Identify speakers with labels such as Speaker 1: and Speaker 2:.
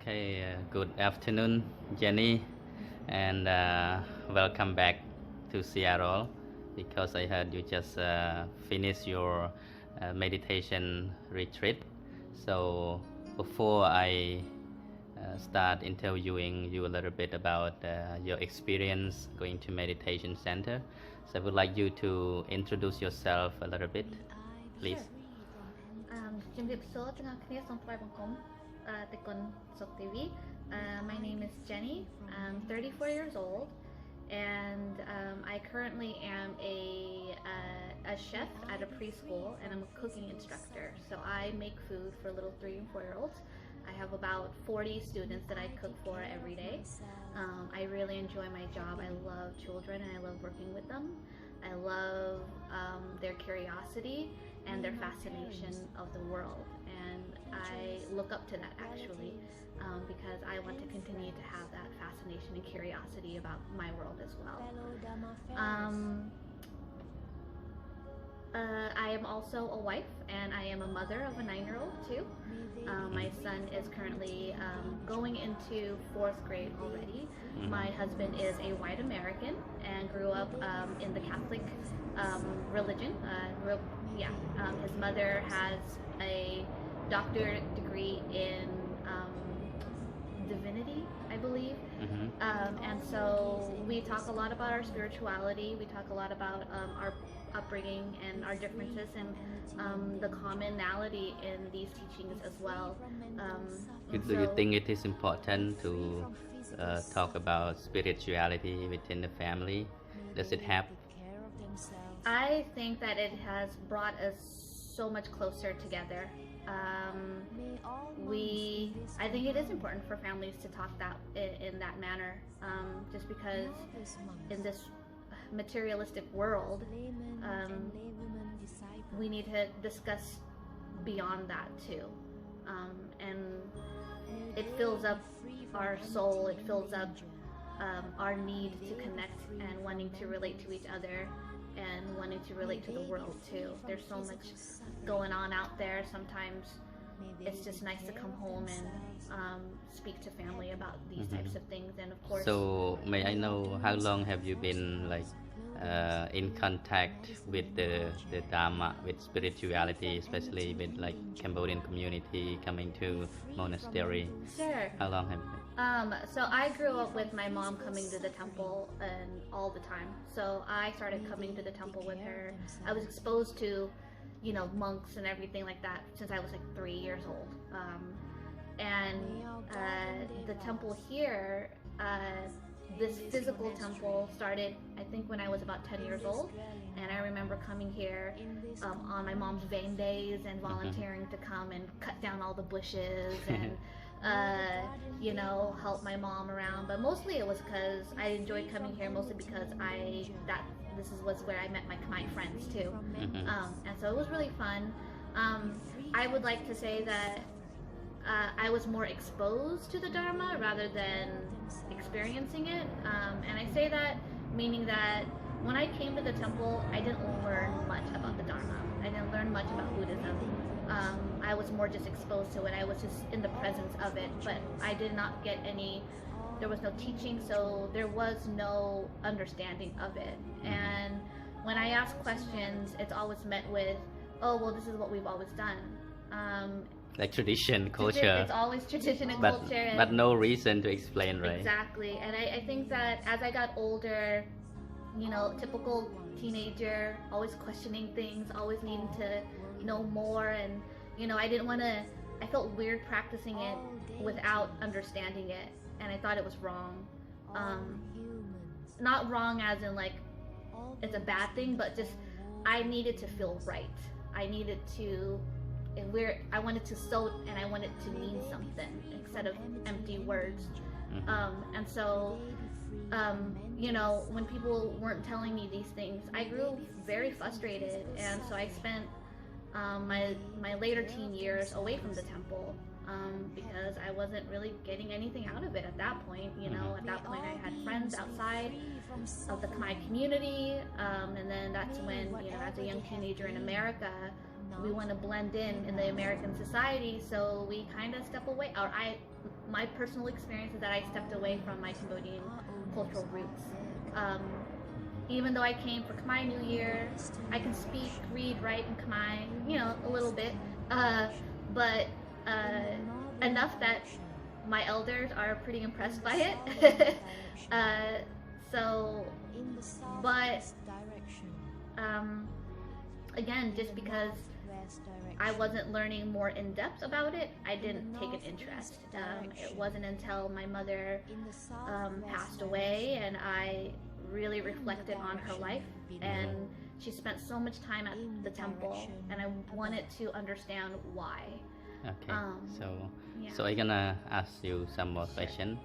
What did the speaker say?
Speaker 1: Okay, good afternoon, Jenny, and welcome back to Seattle because I heard you just finished your meditation retreat. So, before I start interviewing you a little bit about your experience going to meditation center, so I would like you to introduce yourself a little bit, please.
Speaker 2: ជំរាបសួរទាំងអស់គ្នាសូមថ្លែងបង្គំតែគុណសុខទេវី My name is Jenny. I'm 34 years old, and I currently am a chef at a preschool, and I'm a cooking instructor. So I make food for little 3 and 4-year-olds. I have about 40 students that I cook for every day. I really enjoy my job. I love children and I love working with them. I love their curiosity and their fascination of the world, and I look up to that actually, because I want to continue to have that fascination and curiosity about my world as well. I am also a wife, and I am a mother of a 9-year-old too. My son is currently going into 4th grade already. My husband is a white American and grew up in the Catholic religion. His mother has a doctorate degree in divinity, I believe. And so we talk a lot about our spirituality. We talk a lot about our upbringing and our differences and the commonality in these teachings as well.
Speaker 1: Do you think it is important to talk about spirituality within the family? Does it help?
Speaker 2: I think that it has brought us so much closer together. I think it is important for families to talk in that manner, just because in this materialistic world, we need to discuss beyond that too, and it fills up our soul. It fills up our need to connect and wanting to relate to each other and wanting to relate to the world too. There's so much going on out there. Sometimes it's just nice to come home and speak to family about these types of things. And of course,
Speaker 1: so may I know how long have you been in contact with the Dharma, with spirituality, especially with Cambodian community coming to monastery?
Speaker 2: Sure.
Speaker 1: How long have you been?
Speaker 2: So I grew up with my mom coming to the temple and all the time. So I started coming to the temple with her. I was exposed to, monks and everything like that since I was 3 years old. And the temple here, this physical temple started, I think, when I was about 10 years old. And I remember coming here on my mom's vain days and volunteering to come and cut down all the bushes and help my mom around. But mostly it was because I enjoyed coming here, mostly because this was where I met my friends too. And so it was really fun. I would like to say that I was more exposed to the Dharma rather than experiencing it. And I say that meaning that when I came to the temple, I didn't learn much about the Dharma. I didn't learn much about Buddhism. I was more just exposed to it. I was just in the presence of it, but I did not get there was no teaching, so there was no understanding of it. And when I ask questions, it's always met with, oh, well, this is what we've always done.
Speaker 1: Like tradition, culture.
Speaker 2: It's always tradition and culture.
Speaker 1: But no reason to explain, right?
Speaker 2: Exactly. And I think that as I got older, typical teenager, always questioning things, always needing to know more. And, I felt weird practicing it without understanding it. And I thought it was wrong. Not wrong as in it's a bad thing, but just I needed to feel right. I needed to, I wanted to sow and I wanted to mean something instead of empty words. And so, when people weren't telling me these things, I grew very frustrated. And so I spent my later teen years away from the temple. Because I wasn't really getting anything out of it at that point. At that point I had friends outside of my community, and then that's when, as a young teenager in America, we want to blend in the American society, so we kind of step away, or my personal experience is that I stepped away from my Cambodian cultural roots. Even though I came for Khmer New Year, I can speak, read, write in Khmer, you know, a little bit, but enough that my elders are pretty impressed by it. So, but again, just because I wasn't learning more in depth about it, I didn't take an interest. It wasn't until my mother passed away and I really reflected on her life, and she spent so much time at the temple, and I wanted to understand why.
Speaker 1: Okay,
Speaker 2: Yeah.
Speaker 1: so I'm gonna ask you some more questions.